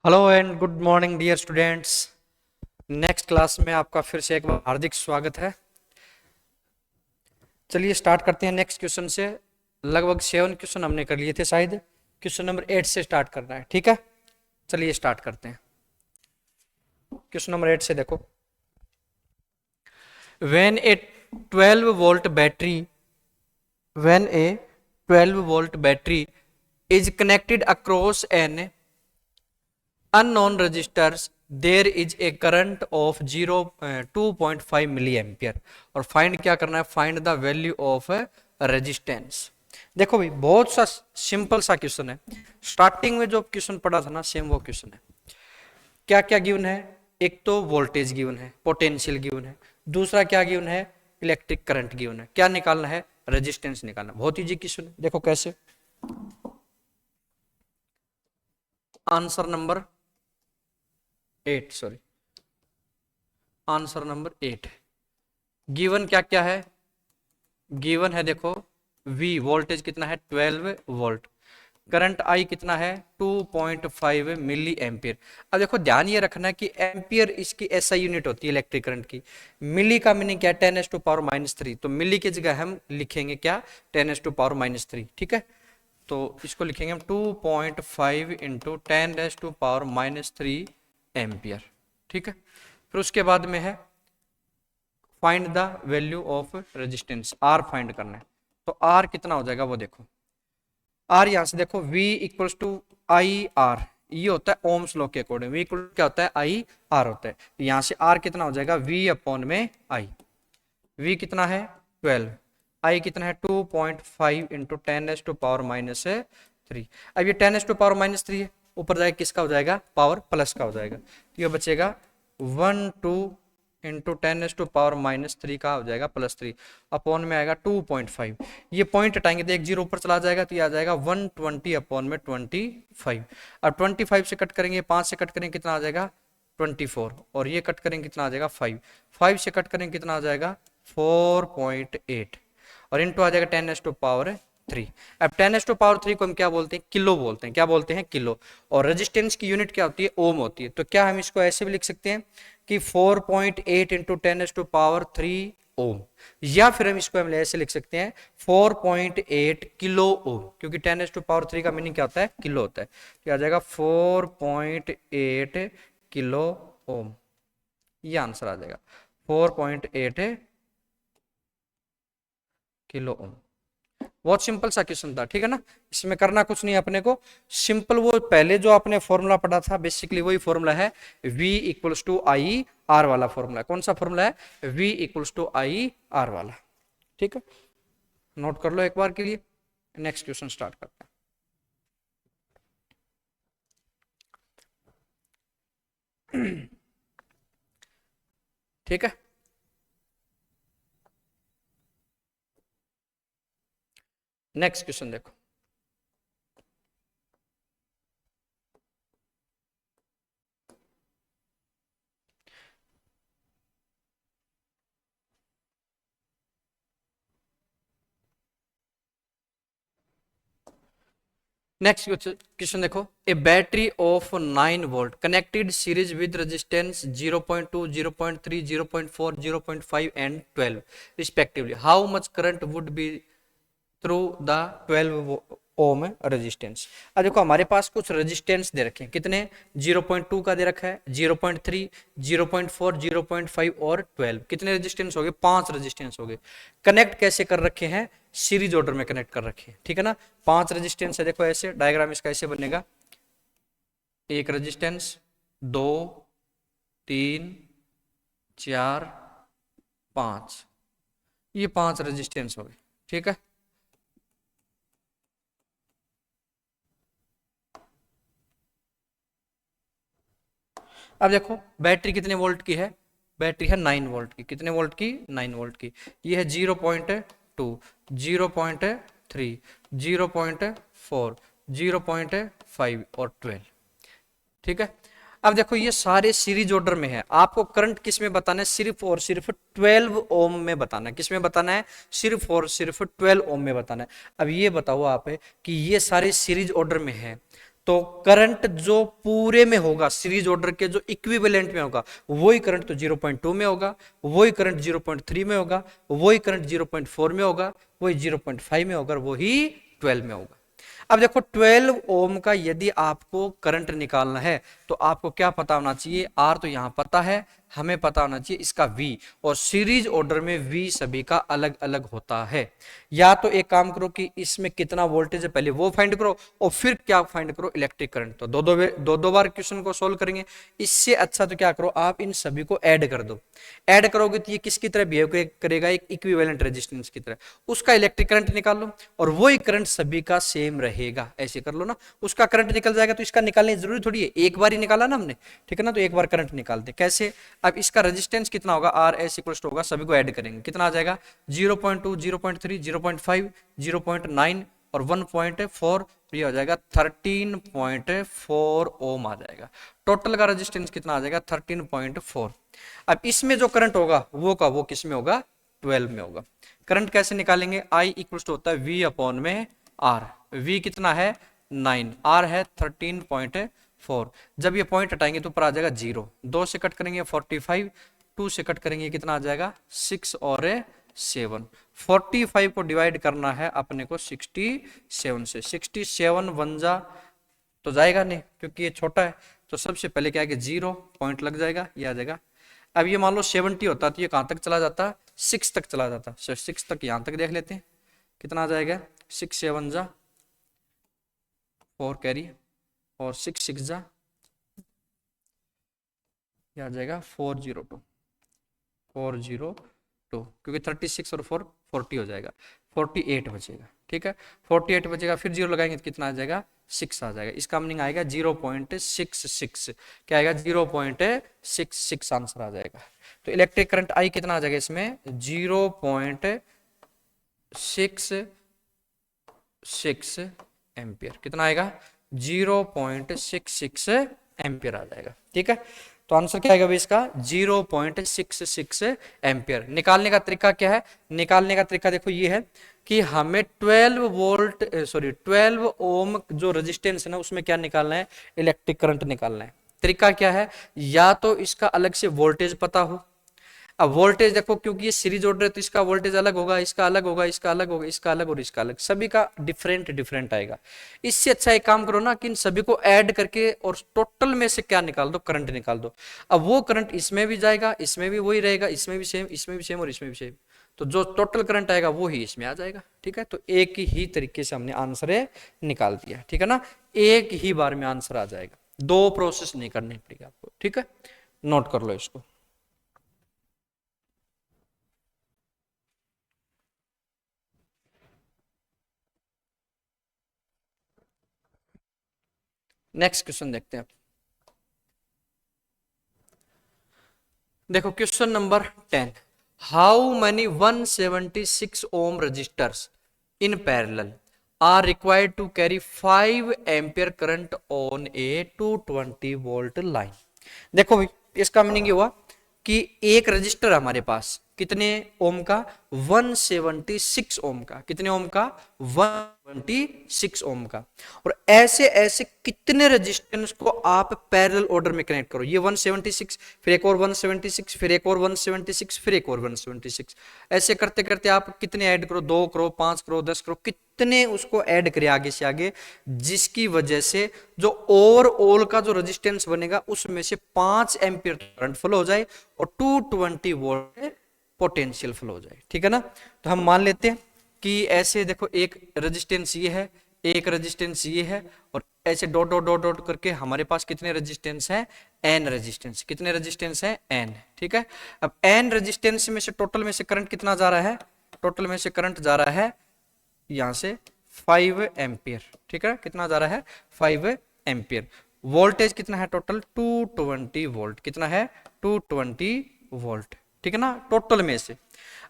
Hello and good morning dear students. Next class में आपका फिर से एक बार हार्दिक स्वागत है। चलिए स्टार्ट करते हैं नेक्स्ट क्वेश्चन से। लगभग 7 क्वेश्चन हमने कर लिए थे, शायद क्वेश्चन नंबर 8 से स्टार्ट करना है। ठीक है, चलिए स्टार्ट करते हैं। क्वेश्चन नंबर 8 से देखो, when A 12 volt battery when A 12 volt battery is connected across an unknown resistors there is a current of 2.5 milli ampere. और फाइंड क्या करना है, find the value of resistance. देखो भाई, बहुत सा सिंपल सा क्वेश्चन है। स्टार्टिंग में जो क्वेश्चन पढ़ा था ना, सेम वो क्वेश्चन है। क्या क्या गिवन है? एक तो वोल्टेज गिवन है, पोटेंशियल गिवन है, दूसरा क्या गिवन है, इलेक्ट्रिक करंट गिवन है। क्या निकालना है? रेजिस्टेंस निकालना। बहुत इजी क्वेश्चन है। देखो कैसे, answer number 8 sorry answer number 8 given क्या क्या है? गिवन है देखो, V वोल्टेज कितना है 12 वोल्ट, करंट I कितना है 2.5 मिली एम्पियर। अब देखो ध्यान ये रखना है कि एम्पियर इसकी SI यूनिट होती है इलेक्ट्रिक करंट की। मिली का मीनिंग क्या है? 10⁻⁻3। तो मिली की जगह हम लिखेंगे क्या? 10⁻⁻3। ठीक है, तो इसको लिखेंगे हम 2.5 इंटू 10⁻⁻3 एम्पियर। ठीक है, फिर उसके बाद में है find the value of resistance, R find करना है। तो आर कितना हो जाएगा वो देखो। आर यहां से देखो, V equals to I R, ये होता है ओम्स लॉ के अकॉर्डिंग। V इक्वल क्या होता है? आई आर होता है। तो यहां से आर कितना हो जाएगा? V अपॉन में आई। V कितना है 12, I कितना है 2.5 इंटू 10⁻⁻3। अब ये 10⁻⁻3 है, ऊपर जाएगा किसका हो जाएगा? पावर प्लस का हो जाएगा। तो ये बचेगा 1 2 इंटू 10⁻⁻3 का हो जाएगा +3, अपॉन में आएगा 2.5। ये पॉइंट हटाएंगे तो एक जीरो ऊपर चला जाएगा, तो ये आ जाएगा 120 अपॉन में 25। अब 25 से कट करेंगे, 5 से कट करेंगे कितना आ जाएगा? 24। और ये कट करेंगे कितना आ जाएगा? 5 से कट करेंगे कितना आ जाएगा? 4.8। और इंटू आ जाएगा 10⁻3। अब 10⁻3 को हम क्या बोलते हैं? किलो बोलते हैं। क्या बोलते हैं? किलो। और रेजिस्टेंस की यूनिट क्या होती है? ओम होती है। तो क्या हम इसको ऐसे भी लिख सकते हैं कि 4.8 इंटू 10⁻3 ओम, या फिर हम इसको हम ऐसे लिख सकते हैं 4.8 किलो ओम, क्योंकि 10⁻3 का मीनिंग क्या होता है? किलो होता है। क्या आ जाएगा? 4.8 किलो ओम। ये आंसर आ जाएगा 4.8 किलो ओम। बहुत सिंपल सा क्वेश्चन था, ठीक है ना। इसमें करना कुछ नहीं अपने को, सिंपल वो पहले जो आपने फॉर्मूला पढ़ा था बेसिकली वही फॉर्मूला है, V equals to I R वाला फॉर्मूला। कौन सा फॉर्मूला है? V equals to I R वाला। ठीक है, नोट कर लो एक बार के लिए। नेक्स्ट क्वेश्चन स्टार्ट करते हैं। ठीक है, नेक्स्ट क्वेश्चन देखो। नेक्स्ट क्वेश्चन देखो, a battery of 9 volt connected series with resistance 0.2 0.3 0.4 0.5 and 12 respectively, how much current would be through the 12 ohm resistance. अब देखो हमारे पास कुछ रेजिस्टेंस दे रखे हैं, कितने? 0.2 का दे रखा है, 0.3 0.4 0.5 और 12। कितने रेजिस्टेंस हो गए? 5 रेजिस्टेंस हो गए। कनेक्ट कैसे कर रखे हैं? सीरीज ऑर्डर में कनेक्ट कर रखे हैं, ठीक है ना। 5 रेजिस्टेंस है, देखो ऐसे डायग्राम इसका ऐसे बनेगा, एक रेजिस्टेंस, 2 3 4 5, ये 5 रेजिस्टेंस हो गए। ठीक है, अब देखो बैटरी कितने वोल्ट की है? बैटरी है 9 वोल्ट की। कितने वोल्ट की? 9 वोल्ट की। ये है 0.2 0.3 0.4 0.5 और 12। ठीक है, अब देखो ये सारे सीरीज ऑर्डर में है। आपको करंट किस में बताना है? सिर्फ और सिर्फ 12 ओम में बताना है। किस में बताना है? सिर्फ और सिर्फ 12 ओम में बताना है। अब ये बताओ आप कि ये सारे सीरीज ऑर्डर में है, तो करंट जो पूरे में होगा सीरीज ऑर्डर के जो इक्विवेलेंट में होगा वही करंट तो 0.2 में होगा, वही करंट 0.3 में होगा, वही करंट 0.4 में होगा, वही 0.5 में होगा, वही 12 में होगा। अब देखो 12 ओम का यदि आपको करंट निकालना है तो आपको क्या पता होना चाहिए, आर तो यहां पता है, हमें पता होना चाहिए इसका V, और सीरीज ऑर्डर में V सभी का अलग अलग होता है। या तो एक काम करो कि इसमें कितना वोल्टेज है पहले वो फाइंड करो और फिर क्या फाइंड करो, इलेक्ट्रिक करंट। तो दो बार क्वेश्चन को सोल्व करेंगे। इससे अच्छा तो क्या करो, आप इन सभी को ऐड कर दो। ऐड करोगे तो ये किसकी तरह बिहेव करेगा, एक इक्विवेलेंट रेजिस्टेंस की तरह, उसका इलेक्ट्रिक करंट निकाल लो और वही करंट सभी का सेम रहेगा। ऐसे कर लो ना, उसका करंट निकल जाएगा तो इसका निकालने की जरूरी थोड़ी है, एक बार ही निकाला ना हमने, ठीक है ना, तो एक बार करंट निकाल दे। कैसे, अब इसका रेजिस्टेंस कितना होगा, आर एस इक्वल होगा, सभी को ऐड करेंगे, कितना आ जाएगा 0.2, 0.3, 0.5, 0.9 और 1.4, ये हो जाएगा 13.4 ओम आ जाएगा। टोटल का रेजिस्टेंस कितना आ जाएगा 13.4। अब इसमें जो करंट होगा वो किस में होगा, 12 में होगा। करंट कैसे निकालेंगे, आई इक्वल होता है V अपॉन में R। V कितना है 9, R है 13.4। जब ये पॉइंट हटाएंगे तो ऊपर आ जाएगा 0, 2 से कट करेंगे 45, 2 से कट करेंगे कितना आ जाएगा 6 और 7। 45 को डिवाइड करना है अपने को 67 से, 67 वन जा तो जाएगा नहीं क्योंकि ये छोटा है, तो सबसे पहले क्या है कि 0 पॉइंट लग जाएगा, ये आ जाएगा। अब ये मान लो 70 होता तो ये कहां तक चला जाता, 6 तक चला जाता, 6 तक यहां तक देख लेते हैं कितना आ जाएगा, 6 7 जा 4 कैरी और 6 6 जा आ जाएगा 402 क्योंकि 36 और 4 40 हो जाएगा, 48 बचेगा, ठीक है 48 बचेगा, फिर 0 लगाएंगे तो कितना आ जाएगा 6 आ जाएगा। इसका मीनिंग आएगा 0.66, क्या आएगा 0.66 आंसर आ जाएगा। तो इलेक्ट्रिक करंट आई कितना आ जाएगा इसमें 0.66 एम्पियर, कितना आएगा 0.66 एम्पियर आ जाएगा, ठीक है। तो आंसर क्या आएगा इसका 0.66 एम्पियर। निकालने का तरीका क्या है, निकालने का तरीका देखो ये है कि हमें 12 ओम जो रेजिस्टेंस है ना उसमें क्या निकालना है, इलेक्ट्रिक करंट निकालना है। तरीका क्या है, या तो इसका अलग से वोल्टेज पता हो। अब वोल्टेज देखो क्योंकि ये सीरीज ऑर्डर है तो इसका वोल्टेज अलग होगा, इसका अलग होगा, इसका अलग होगा, इसका अलग और इसका अलग, सभी का डिफरेंट आएगा। इससे अच्छा एक काम करो ना कि इन सभी को ऐड करके और टोटल में से क्या निकाल दो, करंट निकाल दो। अब वो करंट इसमें भी जाएगा, इसमें भी वही रहेगा, इसमें भी सेम, इसमें भी सेम और इसमें भी सेम, तो जो टोटल करंट आएगा वो ही इसमें आ जाएगा, ठीक है। तो एक ही तरीके से हमने आंसर निकाल दिया, ठीक है ना, एक ही बार में आंसर आ जाएगा, 2 प्रोसेस नहीं करनी पड़ेगी आपको, ठीक है, नोट कर लो इसको। नेक्स्ट क्वेश्चन देखते हैं। देखो question number 10, how many 176 ohm resistors in parallel are required to carry 5 ampere current on a 220 volt line. देखो भाई इसका मीनिंग ये हुआ कि एक रजिस्टर हमारे पास कितने ओम का, 176 ओम का, कितने ओम का 176 ओम का, और ऐसे ऐसे कितने रेजिस्टेंस को आप पैरेलल ऑर्डर में कनेक्ट करो, ये 176 फिर एक और 176 फिर एक और 176 फिर एक और 176, ऐसे करते करते आप कितने ऐड करो, 2 करो 5 करो 10 करो, कितने उसको ऐड करें आगे से आगे, जिसकी वजह से जो ओवरऑल का जो रेजिस्टेंस बनेगा उसमें से 5 एम्पियर करंट फ्लो हो जाए और 220 वोल्ट पोटेंशियल फ्लो हो जाए, ठीक है ना। तो हम मान लेते हैं कि ऐसे देखो एक रेजिस्टेंस ये है, एक रेजिस्टेंस ये है, और ऐसे डॉट डॉट डॉट डॉट करके हमारे पास कितने रेजिस्टेंस है, n रेजिस्टेंस, कितने रेजिस्टेंस है n, ठीक है। अब n रेजिस्टेंस में से टोटल में से करंट कितना जा रहा है, टोटल में से करंट जा रहा है यहां से 5 एम्पियर, ठीक है, कितना जा रहा है 5 एम्पियर। वोल्टेज कितना है टोटल 220 वोल्ट, कितना है 220 वोल्ट, ठीक है ना, टोटल में से।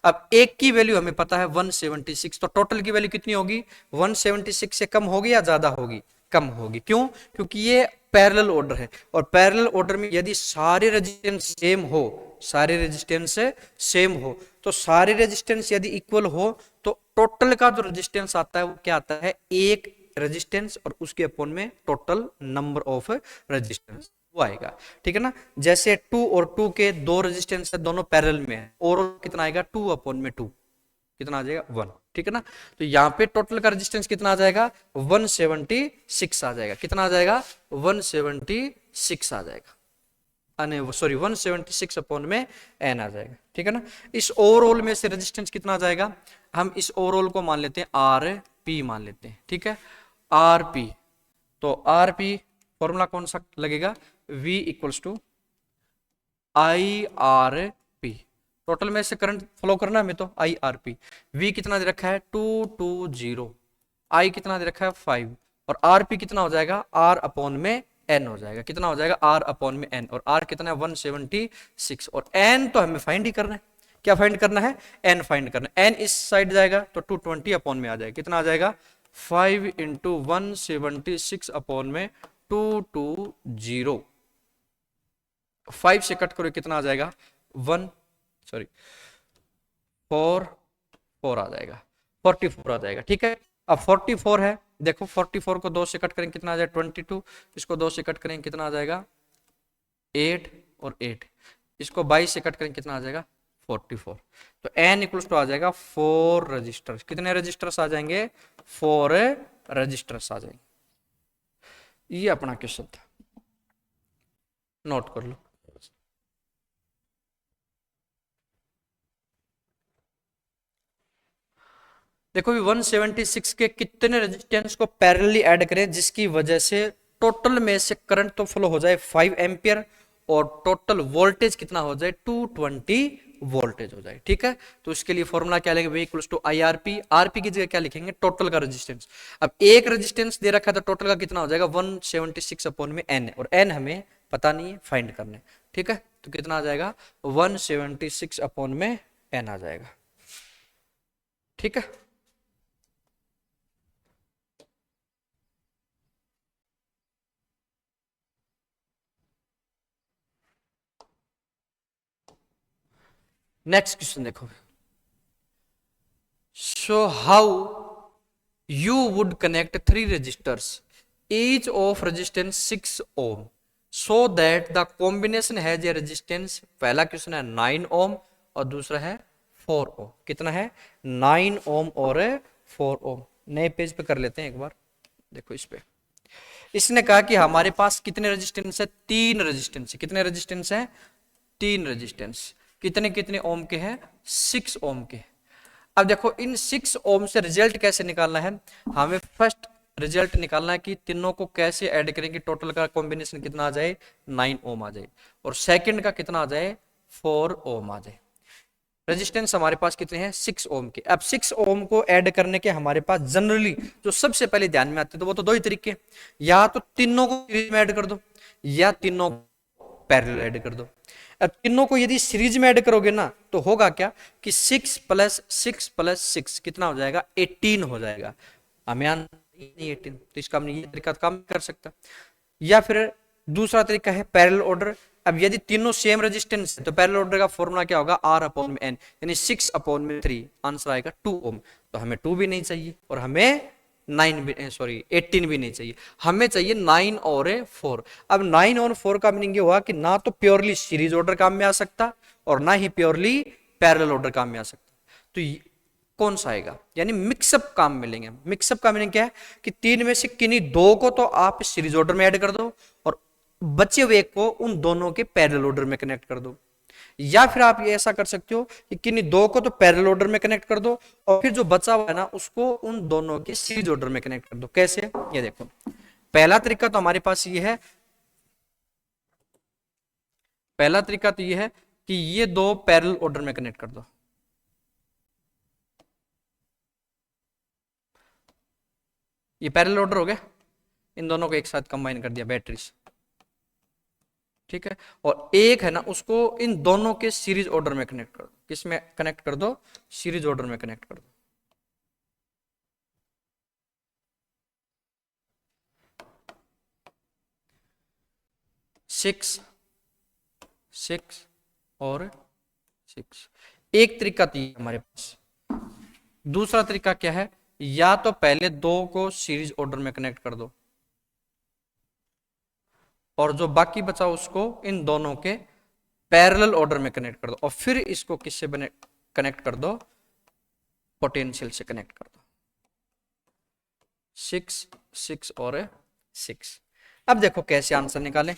अब एक की वैल्यू हमें पता है 176, तो टोटल की वैल्यू कितनी होगी, 176 से कम होगी या ज्यादा होगी, कम होगी। क्यों, क्योंकि ये पैरेलल ऑर्डर है, और पैरेलल ऑर्डर में यदि सारे रेजिस्टेंस सेम हो, सारे रेजिस्टेंस सेम हो, तो सारे रेजिस्टेंस यदि इक्वल हो तो टोटल का जो रेजिस्टेंस आता है वो क्या आता है, 1 रेजिस्टेंस और उसके अपोन में टोटल नंबर ऑफ रेजिस्टेंस वो आएगा। ठीक है ना, जैसे 2 और 2 के दो रेजिस्टेंस है, दोनों पैरेलल में है, और कितना आएगा 2 अपॉन में 2 कितना आ जाएगा 1। ठीक है ना, तो यहाँ पे टोटल का रेजिस्टेंस कितना आ जाएगा 176 आ जाएगा। कितना आ जाएगा 176 आ जाएगा, सॉरी 176 अपॉन में n आ जाएगा। ठीक है ना, इस ओवरऑल में से रेजिस्टेंस कितना आ जाएगा, हम इस ओवरऑल को मान लेते हैं RP मान लेते हैं। ठीक है, RP, तो RP फॉर्मूला कौन सा लगेगा, V equals to IRP। Total में से करंट फ्लो करना है हमें, तो IRP। V कितना दे रखा है 220, I कितना दे रखा है 5, और RP कितना हो जाएगा R अपॉन में n हो जाएगा। कितना हो जाएगा R अपॉन में n, और R कितना है 176, और n तो हमें फाइंड ही करना है। क्या फाइंड करना है, n फाइंड करना है। n इस साइड जाएगा तो 220 अपॉन में आ जाएगा। कितना आ जाएगा 5 इंटू 176 अपॉन में 220, 5 से कट करो कितना आ जाएगा 4 आ जाएगा, 44 आ जाएगा। ठीक है, अब 44 है, देखो 44 को 2 से कट करेंगे कितना आ जाएगा 22, इसको 2 से कट करेंगे कितना आ जाएगा 8 और 8, इसको 22 से कट करेंगे कितना आ जाएगा 44। तो n इक्वल्स टू आ जाएगा 4 रजिस्टर्स। कितने रजिस्टर्स आ जाएंगे 4 रजिस्टर्स आ जाएंगे। ये अपना क्वेश्चन था, नोट कर लो। देखो भी 176 के कितने रेजिस्टेंस को पैरेलली ऐड करें जिसकी वजह से टोटल में से करंट तो फ्लो हो जाए 5 एम्पियर और टोटल वोल्टेज कितना हो जाए 220 वोल्टेज हो जाए। ठीक है, तो इसके लिए फॉर्मूला क्या लेंगे, V equals to IRP। RP की जगह क्या लिखेंगे, टोटल का रेजिस्टेंस। अब एक रेजिस्टेंस दे रखा है तो टोटल का कितना हो जाएगा 176 अपॉन में n, और n हमें पता नहीं है, फाइंड करना है। ठीक है, तो कितना आ जाएगा 176 अपॉन में n आ जाएगा। ठीक है, नेक्स्ट क्वेश्चन देखो। So how you would connect 3 resistors each of resistance 6 ohm so that the combination has a resistance, पहला क्वेश्चन है 9 ohm और दूसरा है 4 ohm। कितना है 9 ohm और 4 ohm। नए पेज पे कर लेते हैं एक बार, देखो इस पे इसने कहा कि हमारे पास कितने रेजिस्टेंस है, 3 रेजिस्टेंस है। कितने रेजिस्टेंस है 3 रेजिस्टेंस। कितने कितने ओम के हैं 6 ओम के। अब देखो इन 6 ओम से रिजल्ट कैसे निकालना है, हमें फर्स्ट रिजल्ट निकालना है कि तीनों को कैसे ऐड करेंगे, टोटल का कॉम्बिनेशन कितना आ जाए 9 ओम आ जाए, और सेकंड का कितना आ जाए 4 ओम आ जाए। रेजिस्टेंस हमारे पास कितने हैं 6 ओम के। अब 6 ओम को ऐड करने के हमारे पास जनरली जो सबसे पहले ध्यान में आते हैं तो वो तो दो ही तरीके, या तो तीनों को सीरीज में ऐड कर दो या तीनों पैरेलल ऐड कर दो। अब तीनों को यदि सीरीज में ऐड करोगे ना तो होगा क्या कि 6 + 6 + 6 कितना हो जाएगा 18 हो जाएगा। हमें नहीं 18, तो इसका हमने ये तरीका काम कर सकता। या फिर दूसरा तरीका है पैरेलल ऑर्डर। अब यदि तीनों सेम रेजिस्टेंस है तो पैरेलल ऑर्डर का फॉर्मूला क्या होगा R अपॉन में n, यानी 6 अपॉन में 3, आंसर आएगा 2 ओम। तो हमें 2 भी नहीं चाहिए और हमें 18 भी नहीं चाहिए, हमें चाहिए 9 और 4। अब 9 और 4 का मीनिंग ये हुआ कि ना तो प्योरली सीरीज ऑर्डर काम में आ सकता और ना ही प्योरली पैरेलल ऑर्डर काम में आ सकता। तो कौन सा आएगा, यानी मिक्सअप काम मिलेंगे। मिक्सअप का मीनिंग क्या है कि 3 में से किन्हीं 2 को तो आप सीरीज ऑर्डर में ऐड कर दो और बचे हुए को उन दोनों के पैरेलल ऑर्डर में कनेक्ट कर दो, या फिर आप ये ऐसा कर सकते हो कि किन्हीं 2 को तो पैरेलल ऑर्डर में कनेक्ट कर दो और फिर जो बचा हुआ है ना उसको उन दोनों के सीरीज ऑर्डर में कनेक्ट कर दो। कैसे, ये देखो पहला तरीका तो हमारे पास ये है, पहला तरीका तो ये है कि ये 2 पैरेलल ऑर्डर में कनेक्ट कर दो। ये पैरेलल ऑर्डर हो गया, इन दोनों को एक साथ कंबाइन कर दिया बैटरीज। ठीक है, और एक है ना उसको इन दोनों के सीरीज ऑर्डर में कनेक्ट कर दो। किस में कनेक्ट कर दो, सीरीज ऑर्डर में कनेक्ट कर दो। सिक्स और 6, एक तरीका तो हमारे पास। दूसरा तरीका क्या है, या तो पहले दो को सीरीज ऑर्डर में कनेक्ट कर दो और जो बाकी बचा उसको इन दोनों के पैरेलल ऑर्डर में कनेक्ट कर दो और फिर इसको किससे कनेक्ट कर दो, पोटेंशियल से कनेक्ट कर दो। 6 6 और 6। अब देखो कैसे आंसर निकालें।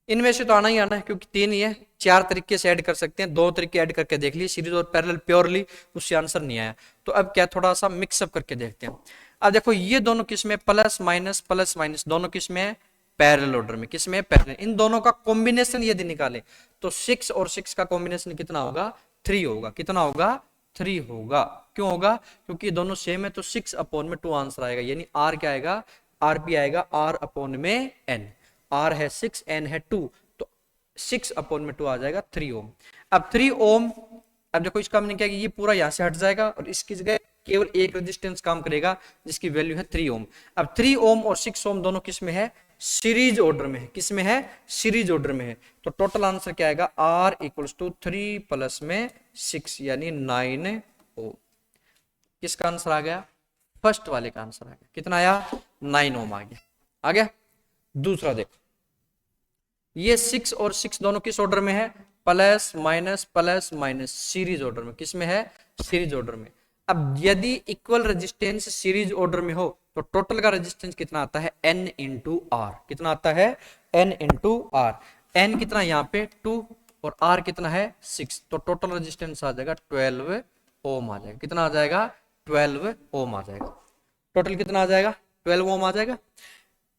इनमें से तो आना ही आना है क्योंकि 3 ही है, 4 तरीके से ऐड कर सकते हैं, 2 तरीके ऐड करके देख लिए सीरीज और पैरेलल प्योरली, उससे आंसर नहीं आया। तो अब क्या थोड़ा सा मिक्सअप करके देखते हैं। अब देखो ये दोनों किसमें प्लस माइनस दोनों किसमें है, पैरेलल ऑर्डर में। किसमें, पैरेलल। इन दोनों का कॉम्बिनेशन यदि निकालें तो 6 और 6 का कॉम्बिनेशन कितना होगा, 3 होगा। कितना होगा, 3 होगा। क्यों होगा, क्योंकि दोनों सेम है तो 6 अपॉन में 2 आंसर आएगा, यानी आर क्या आएगा, आर पी आएगा आर अपॉन में एन। आर है 6, एन है 2, तो 6 अपॉन में 2 आ जाएगा 3 ओम। अब 3 ओम, अब देखो इसका हमने क्या कि ये पूरा यहां से हट जाएगा और इसकी जगह केवल एक रेजिस्टेंस काम करेगा जिसकी वैल्यू है 3 ओम। अब 3 ओम और 6 ओम दोनों किस में है, सीरीज ऑर्डर में है। किस में है, सीरीज ऑर्डर में है। तो टोटल आंसर क्या आएगा, आर इक्वल्स टू 3 प्लस में 6 यानी 9 ओम। किसका आंसर आ गया, फर्स्ट वाले का आंसर आ गया। कितना आया, 9 ओम आ गया। आ गया। दूसरा देखो, ये 6 और 6 दोनों किस ऑर्डर में है, प्लस माइनस सीरीज ऑर्डर में। किस में है, सीरीज ऑर्डर में। अब यदि इक्वल रेजिस्टेंस सीरीज ऑर्डर में हो तो टोटल का रेजिस्टेंस कितना आता है, n इंटू आर। कितना आता है, n इंटू आर। n कितना यहाँ पे 2 और r कितना है 6, तो टोटल रेजिस्टेंस आ जाएगा 12 ओम आ जाएगा। कितना आ जाएगा, 12 ओम आ जाएगा। टोटल कितना आ जाएगा, 12 ओम आ जाएगा।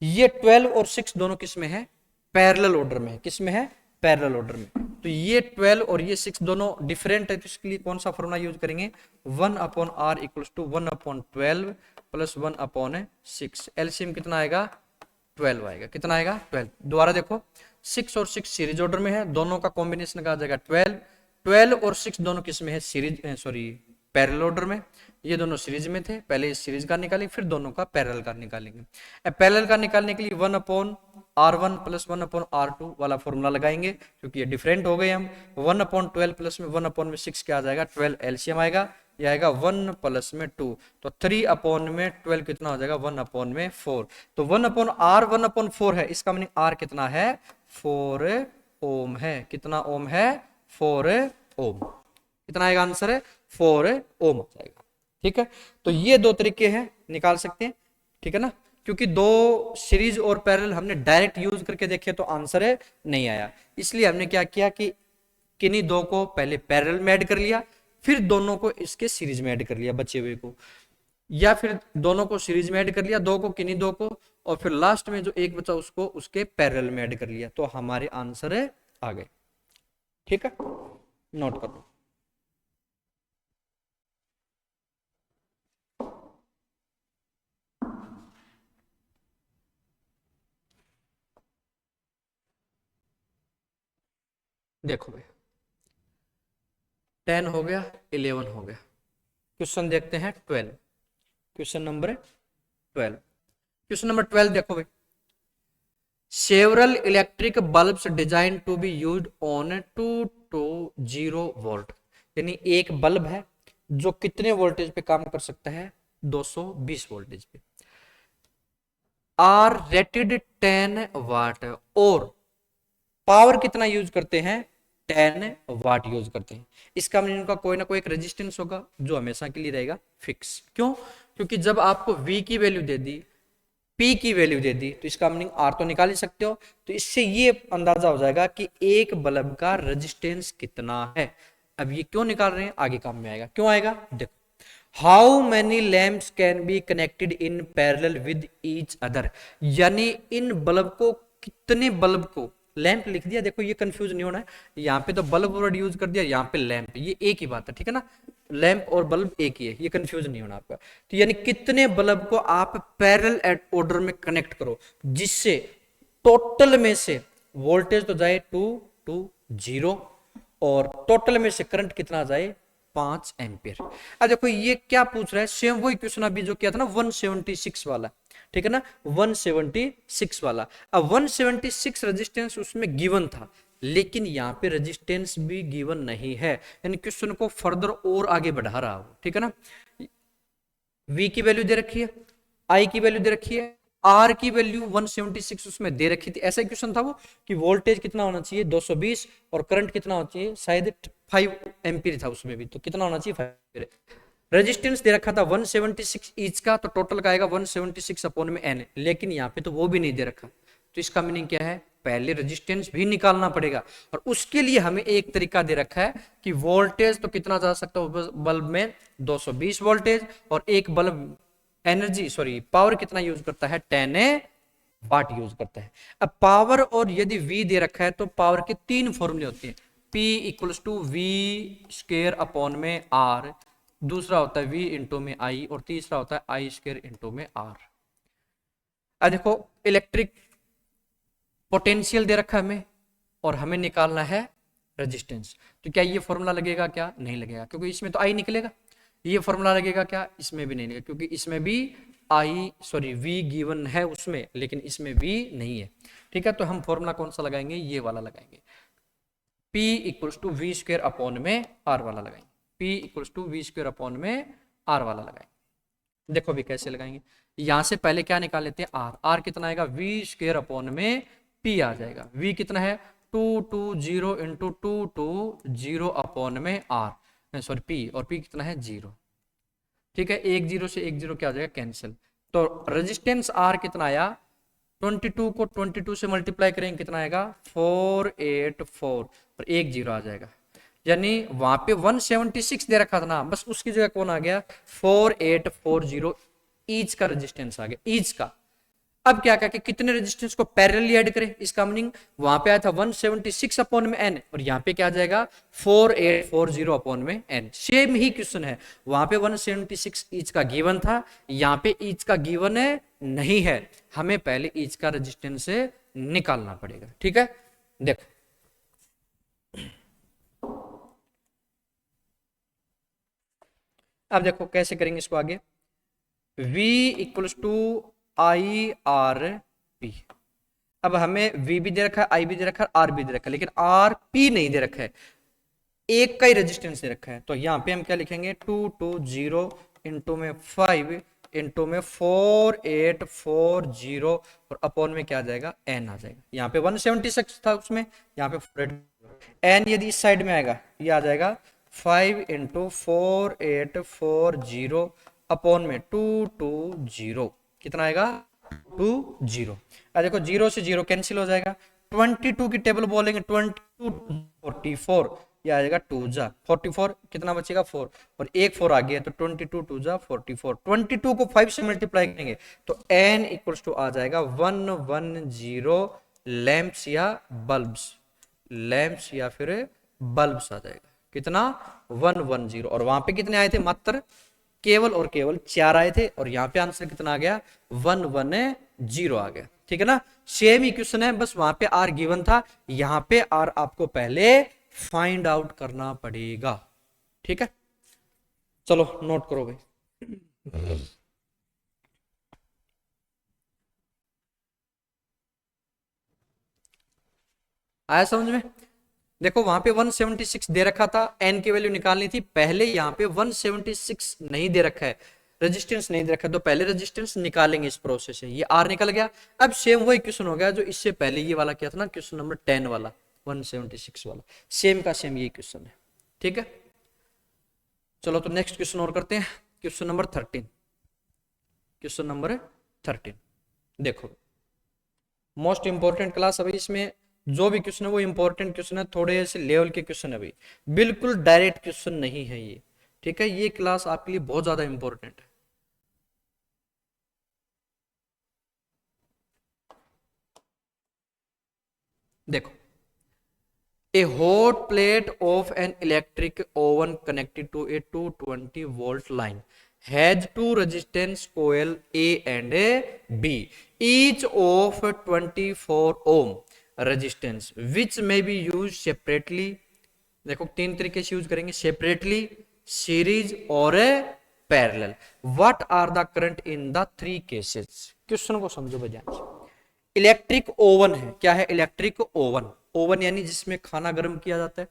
ये 12 और 6 दोनों किस में है, पैरेलल ऑर्डर में है। किस में है, पैरेलल ऑर्डर में। तो ये 12 और ये 6 दोनों डिफरेंट है, तो इसके लिए कौन सा फॉर्मूला यूज करेंगे, 1 upon R equals to 1 upon 12 plus 1 upon 6। LCM कितना आएगा, 12 आएगा। कितना आएगा, 12। दोबारा देखो, 6 और 6 सीरीज ऑर्डर में है, दोनों का कॉम्बिनेशन का आ जाएगा 12। 12 और 6 दोनों किस में है, सीरीज सॉरी पैरेलल ऑर्डर में। ये दोनों सीरीज में थे, पहले इस सीरीज का निकालेंगे फिर दोनों का पैरेलल का निकालेंगे। अब पैरेलल का निकालने के लिए 1 upon R1 plus 1 upon R2 वाला फॉर्मूला लगाएंगे क्योंकि ये डिफरेंट हो गए हम। 1 अपॉन 12 प्लस में 1 अपॉन में 6 क्या आ जाएगा, 12 एलसीएम आएगा। ये आएगा 1 प्लस में 2, तो 3 अपॉन में 12 कितना हो जाएगा, 1 अपॉन में 4। तो 1 अपॉन R 1 अपॉन 4 है, इसका मीनिंग R कितना है, 4 ओम है। कितना ओम है, 4 ओम। कितना आएगा आंसर है, 4 ओम आ जाएगा। ठीक है, तो ये दो तरीके हैं, निकाल सकते हैं। ठीक है ना, क्योंकि दो सीरीज और पैरेलल हमने डायरेक्ट यूज करके देखे तो आंसर है नहीं आया, इसलिए हमने क्या किया कि किन्हीं दो को पहले पैरेलल में ऐड कर लिया, फिर दोनों को इसके सीरीज में ऐड कर लिया बचे हुए को, या फिर दोनों को सीरीज में ऐड कर लिया, दो को किन्हीं दो को, और फिर लास्ट में जो एक बचा उसको उसके पैरेलल में ऐड कर लिया, तो हमारे आंसर है आ गए। ठीक है, नोट कर लो। देखो भाई, 10 हो गया, 11 हो गया। क्वेश्चन देखते हैं 12। Question number 12। क्वेश्चन नंबर 12 देखो भाई, several electric bulbs designed to be used on 2 to 0 volt. यानी एक बल्ब है जो कितने वोल्टेज पे काम कर सकता है, 220 वोल्टेज पे। आर रेटेड 10 वाट, और पावर कितना यूज करते हैं, 10 वाट यूज करते हैं। इसका मतलब इनका कोई ना कोई एक रेजिस्टेंस होगा जो हमेशा के लिए रहेगा फिक्स। क्यों, क्योंकि जब आपको V की वैल्यू दे दी, P की वैल्यू दे दी, तो इसका मीनिंग R तो निकाल ही सकते हो। तो इससे ये अंदाजा हो जाएगा कि एक बल्ब का रेजिस्टेंस कितना है। अब ये क्यों निकाल रहे हैं, आगे काम में आएगा। क्यों आएगा, देखो, how many lamps can be connected in parallel with each other. यानी इन बल्ब को, कितने बल्ब को, लैंप लिख दिया, देखो ये कंफ्यूज नहीं होना है, यहाँ पे तो बल्ब वर्ड यूज कर दिया, यहाँ पे लैंप, ये एक ही बात है। ठीक है ना, लैंप और बल्ब एक ही है, ये कंफ्यूज नहीं होना आपका। तो यानी कितने बल्ब को आप पैरेलल ऑर्डर में कनेक्ट करो जिससे टोटल में से वोल्टेज तो जाए 2 to 0 और टोटल में से करंट कितना जाए, 5 एम्पियर। अब देखो ये क्या पूछ रहा है, सेम वही क्वेश्चन अभी जो किया था ना 176 वाला। ठीक है ना, 176 वाला। अब 176 रेजिस्टेंस उसमें गिवन था, लेकिन यहाँ पे रेजिस्टेंस भी गिवन नहीं है, यानी क्वेश्चन को फर्दर और आगे बढ़ा रहा हो। ठीक है ना, V की वैल्यू दे रखी है, I की वैल्यू दे रखी है, R की वैल्यू 176 उसमें दे रखी थी। ऐसा क्वेश्चन था वो कि वोल्टेज कितना होना चाहिए 220 और करंट कितना होना चाहिए, शायद 5 एम्पीयर था उसमें भी, तो कितना होना चाहिए 5। रेजिस्टेंस दे रखा था 176 ईच का, तो टोटल का आएगा 176 अपॉन में n, लेकिन यहाँ पे तो वो भी नहीं दे रखा। तो इसका मीनिंग क्या है, पहले रेजिस्टेंस भी निकालना पड़ेगा, और उसके लिए हमें एक तरीका दे रखा है कि वोल्टेज तो कितना जा सकता है बल्ब में 220 वोल्टेज, और एक बल्ब पावर कितना यूज करता है 10 वाट यूज करता है। अब पावर और यदि V दे रखा है तो पावर के 3 फॉर्मूले होते हैं, P equals to V square upon में R, दूसरा होता है V इंटू में I, और तीसरा होता है I स्क्वायर इंटू में R। अब देखो इलेक्ट्रिक पोटेंशियल दे रखा है हमें, और हमें निकालना है रेजिस्टेंस, तो क्या ये फॉर्मूला लगेगा, क्या नहीं लगेगा, क्योंकि इसमें तो I निकलेगा। ये फॉर्मूला लगेगा क्या, इसमें भी नहीं लगेगा, क्योंकि इसमें भी V गिवन है उसमें, लेकिन इसमें V नहीं है। ठीक है, तो हम फॉर्मूला कौन सा लगाएंगे, ये वाला लगाएंगे, P equals to V square upon में R वाला लगाएंगे, P equals to V square upon में R वाला लगाएंगे। देखो भी कैसे लगाएंगे, यहां से पहले क्या निकाल लेते हैं R कितना आएगा, वी स्क्वायर अपॉन में P आ जाएगा, V कितना है 220 इंटू 220 अपॉन में P, और P कितना है 0। ठीक है, एक जीरो से एक जीरो क्या हो जाएगा, कैंसिल। तो रेजिस्टेंस R कितना आया, 22 को 22 से मल्टीप्लाई करेंगे कितना आएगा 484, और एक जीरो आ जाएगा, यानी वहां पे 176 दे रखा था ना, बस उसकी जगह कौन आ गया 4840 ईच का रेजिस्टेंस आ गया, ईच का। अब क्या क्या कितने रेजिस्टेंस को पैरेलली ऐड करें, इसका मीनिंग वहां पे आया था 176 अपॉन में n, और यहाँ पे क्या आ जाएगा 4840 अपॉन में n। सेम ही क्वेश्चन है, वहां पे 176 ईच का गिवन था, यहाँ पे ईच का गिवन है नहीं है, हमें पहले ईच का रेजिस्टेंस से निकालना पड़ेगा। ठीक है, देखो अब देखो कैसे करेंगे इसको आगे, V इक्वल्स टू IRP। अब हमें V भी दे रखा है, I भी दे रखा है, R भी दे रखा है, लेकिन RP नहीं दे रखा है, एक का ही रेजिस्टेंस दे रखा है। तो यहाँ पे हम क्या लिखेंगे 220 इंटू में 5 इंटू में 4840, और अपॉन में क्या आ जाएगा n आ जाएगा। यहाँ पे 176 था उसमें, यहाँ पे 48, n यदि इस साइड में आएगा ये आ जाएगा 5 इंटू 4840 अपॉन में 220, कितना आएगा 20। अब देखो 0 से 0 कैंसिल हो जाएगा, 22 की टेबल बोलेंगे 22 44, ये आ जाएगा 2 जा 44, कितना बचेगा 4, और एक 4 आ गया, तो 22 2 जा 44, 22 को 5 से मल्टीप्लाई करेंगे तो n इक्वल्स टू आ जाएगा 110 लैंप्स या बल्ब्स, लैंप्स या फिर बल्ब्स आ जाएगा, कितना 110। और वहां पे कितने आए थे, मात्र केवल और केवल 4 आए थे, और यहाँ पे आंसर कितना आ गया 110 आ गया। ठीक है ना, सेम ही क्वेश्चन है, बस वहां पे R गिवन था, यहाँ पे R आपको पहले फाइंड आउट करना पड़ेगा। ठीक है, चलो नोट करो भाई। आया समझ में, देखो वहां पे 176 दे रखा था, n की वैल्यू निकालनी थी, पहले यहाँ पे 176 नहीं दे रखा है, रेजिस्टेंस नहीं दे रखा, तो पहले रेजिस्टेंस निकालेंगे इस प्रोसेस से, ये R निकल गया। अब सेम वही क्वेश्चन हो गया जो इससे पहले ये वाला क्या था ना, क्वेश्चन नंबर 10 वाला 176 वाला, सेम का सेम यही क्वेश्चन है। ठीक है, चलो तो नेक्स्ट क्वेश्चन और करते हैं, क्वेश्चन नंबर 13। क्वेश्चन नंबर 13 देखो, मोस्ट इंपॉर्टेंट क्लास है भाई, इसमें जो भी क्वेश्चन है वो इंपॉर्टेंट क्वेश्चन है, थोड़े से लेवल के क्वेश्चन है भाई, बिल्कुल डायरेक्ट क्वेश्चन नहीं है ये। ठीक है, ये क्लास आपके लिए बहुत ज्यादा इंपॉर्टेंट है। देखो, a hot plate of an electric oven connected to a 220 volt line has two resistance coil A and B, each of 24 ohm resistance, which may be used separately। देखो 3 तरीके से यूज करेंगे, सेपरेटली, सीरीज और parallel. What are the current in the 3 cases. Question को समझो बजाय, electric oven है, क्या है इलेक्ट्रिक ओवन, ओवन यानी जिसमें खाना गर्म किया जाता है।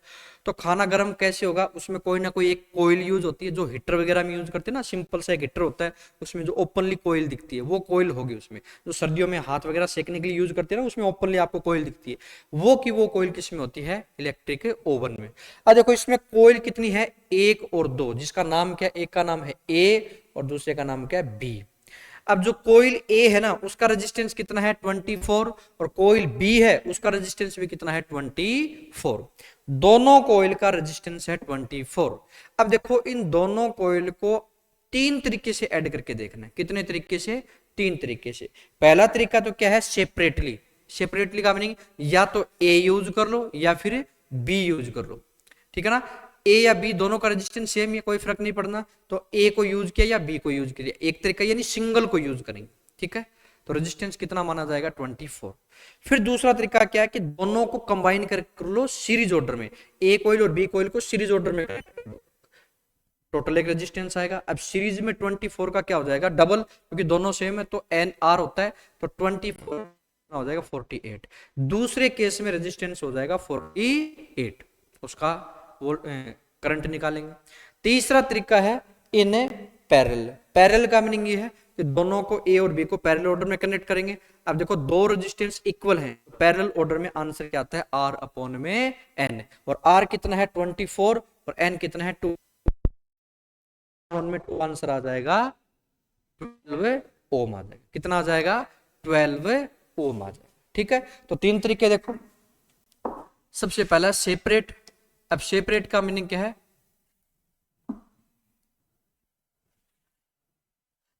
तो खाना गर्म कैसे होगा, उसमें कोई ना कोई एक कोयल यूज होती है, जो हीटर वगैरह में यूज करते हैं ना, सिंपल सा एक हीटर होता है, उसमें जो ओपनली कोयल दिखती है वो कोयल होगी। उसमें जो सर्दियों में हाथ वगैरह सेकने के लिए यूज करते हैं ना, उसमें ओपनली आपको कोयल दिखती है, वो कोयल किस में होती है, इलेक्ट्रिक ओवन में। अब देखो इसमें कोयल कितनी है, एक और दो, जिसका नाम क्या है, एक का नाम है ए और दूसरे का नाम क्या है बी। अब जो कोयल ए है ना, उसका रेजिस्टेंस कितना है 24, और कोयल बी है उसका रेजिस्टेंस भी कितना है 24। दोनों कोयल का रेजिस्टेंस है 24। अब देखो इन दोनों कोयल को तीन तरीके से ऐड करके देखना है। कितने तरीके से, तीन तरीके से। पहला तरीका तो क्या है, सेपरेटली। सेपरेटली का मीनिंग या तो ए यूज कर लो या फिर बी यूज कर लो, ठीक है ना। ए या बी दोनों का रेजिस्टेंस सेम है, कोई फर्क नहीं पड़ना, तो ए को यूज किया या बी को यूज किया, एक तरीका यानी सिंगल को यूज करेंगे, ठीक है। तो रेजिस्टेंस कितना माना जाएगा 24। फिर दूसरा तरीका क्या है कि दोनों को कंबाइन कर लो सीरीज ऑर्डर में, ए कोयल और बी कोयल को सीरीज ऑर्डर में, टोटल एक रेजिस्टेंस आएगा। अब सीरीज में 24 का क्या हो जाएगा, डबल, क्योंकि दोनों सेम है तो एन आर होता है, तो 24 हो जाएगा 48। दूसरे केस में रेजिस्टेंस हो जाएगा 48, उसका वो करंट निकालेंगे। तीसरा तरीका है इन पैरेलल। पैरेलल का मीनिंग ये है कि दोनों को ए और बी को पैरेलल ऑर्डर में कनेक्ट करेंगे। अब देखो दो रेजिस्टेंस इक्वल हैं, पैरेलल ऑर्डर में आंसर क्या आता है, आर अपॉन में एन, और आर कितना है 24 और एन कितना है 2 में 2 आंसर आ जाएगा 12 ओम आ जाएगा। कितना आ जाएगा, 12 ओम आ जाएगा, ठीक है। तो तीन तरीके देखो, सबसे पहला सेपरेट। अब सेपरेट का मीनिंग क्या है,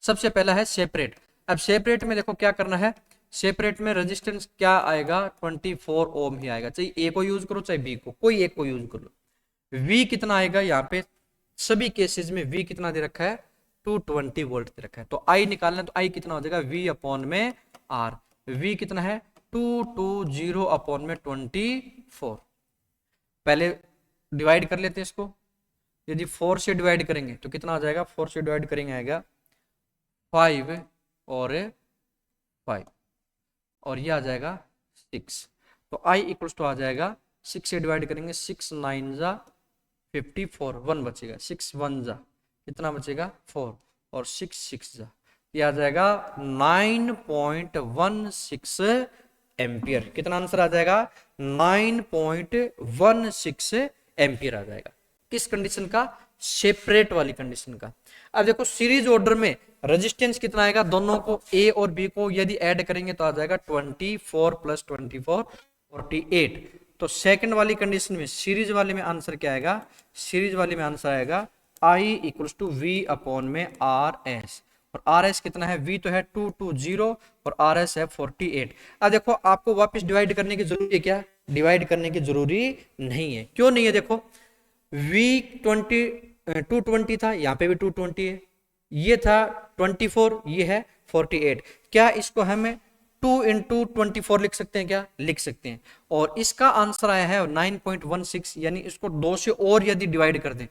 सबसे पहला है सेपरेट। अब सेपरेट में देखो क्या करना है, सेपरेट में रेजिस्टेंस क्या आएगा 24 ओम ही आएगा, चाहे ए को यूज करो चाहे बी को, कोई एक को यूज कर लो। वी कितना आएगा, यहाँ पे सभी केसेस में वी कितना दे रखा है 220 वोल्ट दे रखा है। तो आई निकालना है, तो आई कितना हो जाएगा वी अपॉन में आर। वी कितना है 220 अपॉन में 24। पहले डिवाइड कर लेते हैं इसको, यदि 4 से डिवाइड करेंगे तो कितना आ जाएगा, 4 से डिवाइड करेंगे आएगा 5 और 5, और ये आ जाएगा 6। तो आई इक्वल्स टू आ जाएगा 6 से डिवाइड करेंगे 6 9 जा 54, 1 बचेगा, 6 1 जा कितना बचेगा 4, और 6 6 जा ये आ जाएगा 9.16 एम्पियर। कितना आंसर आ जाएगा 9.16 एम्पियर आ जाएगा। किस कंडीशन का, सेपरेट वाली कंडीशन का। अब देखो सीरीज ऑर्डर में रेजिस्टेंस कितना आएगा, दोनों को ए और बी को यदि ऐड करेंगे तो आ जाएगा 24 + 24 48। तो सेकंड वाली कंडीशन में सीरीज वाले में आंसर क्या आएगा, सीरीज वाले में आंसर आएगा I equals to we upon में आर एस, और आर एस कितना है, वी तो है 220 और आर एस है 48। अब देखो आपको वापस डिवाइड करने की जरूरी है क्या, डिवाइड करने की जरूरी नहीं है। क्यों नहीं है, देखो v 220 था, यहाँ पे भी 220 है, ये था 24, ये है 48। क्या इसको हमें 2 × 24 लिख सकते हैं, क्या लिख सकते हैं। और इसका आंसर आया है 9.16, यानी इसको 2 से और यदि डिवाइड कर दें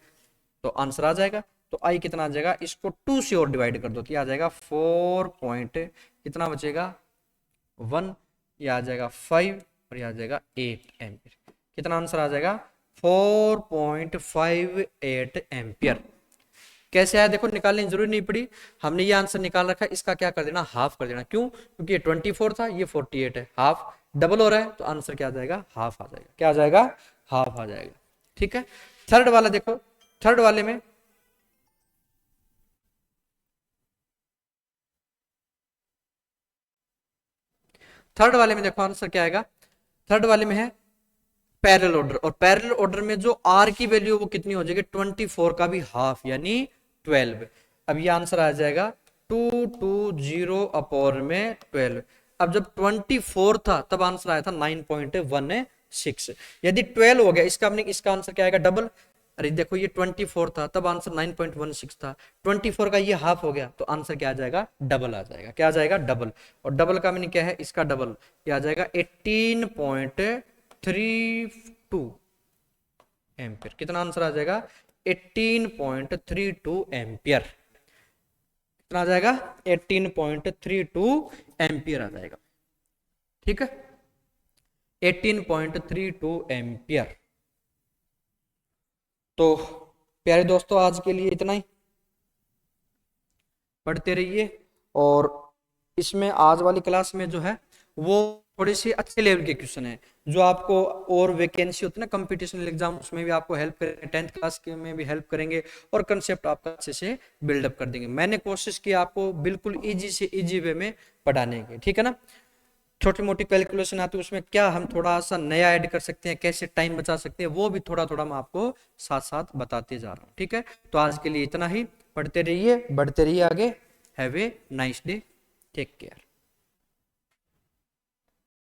तो आंसर आ जाएगा। तो आई कितना आ जाएगा, इसको 2 से और डिवाइड कर दो तो ये आ जाएगा 4 पॉइंट कितना बचेगा 1, ये आ जाएगा 5 और ये आ जाएगा 8 एम्पियर। कितना आंसर आ जाएगा 4.58 एम्पियर। कैसे आया देखो, निकालने की जरूरी नहीं पड़ी, हमने ये आंसर निकाल रखा है, इसका क्या कर देना, हाफ कर देना। क्यों, क्योंकि ये 24 था, ये 48 है, हाफ डबल हो रहा है, तो आंसर क्या आ जाएगा, हाफ आ जाएगा। क्या आ जाएगा, हाफ आ जाएगा, ठीक है। थर्ड वाला देखो, थर्ड वाले में देखो आंसर क्या आएगा, थर्ड वाले में है पैरेलल ऑर्डर, और पैरेलल ऑर्डर में जो आर की वैल्यू वो कितनी हो जाएगी 24 का भी हाफ यानी 12। अब ये आंसर आ जाएगा 220 अपॉन में 12। अब जब 24 था तब आंसर आया था 9.16, यदि 12 हो गया इसका आंसर क्या आएगा, डबल। अरे देखो ये 24 था तब आंसर 9.16 था, 24 का ये हाफ हो गया तो आंसर क्या आ जाएगा, डबल आ जाएगा। क्या आ जाएगा, डबल। और डबल का मीनिंग क्या है, इसका डबल, ये आ जाएगा 18.32 एम्पियर। कितना आंसर आ जाएगा 18.32 एम्पियर। कितना आ जाएगा 18.32 एम्पियर आ जाएगा, ठीक है। 18.32 एम्पियर। तो प्यारे दोस्तों आज के लिए इतना ही, पढ़ते रहिए। और इसमें आज वाली क्लास में जो है वो थोड़े से अच्छे लेवल के क्वेश्चन है, जो आपको और वैकेंसी होती है ना कंपटीशनल एग्जाम, उसमें भी आपको हेल्प करेंगे, 10th क्लास के में भी हेल्प करेंगे, और कंसेप्ट आपका अच्छे से बिल्डअप कर देंगे। मैंने कोशिश की आपको बिल्कुल इजी से इजी वे में पढ़ाने की, ठीक है ना। छोटी मोटी कैलकुलेशन आती है उसमें क्या हम थोड़ा सा नया ऐड कर सकते हैं, कैसे टाइम बचा सकते हैं, वो भी थोड़ा थोड़ा मैं आपको साथ साथ बताते जा रहा हूँ, ठीक है। तो आज के लिए इतना ही, पढ़ते रहिए, बढ़ते रहिए आगे। Have a nice day, take care.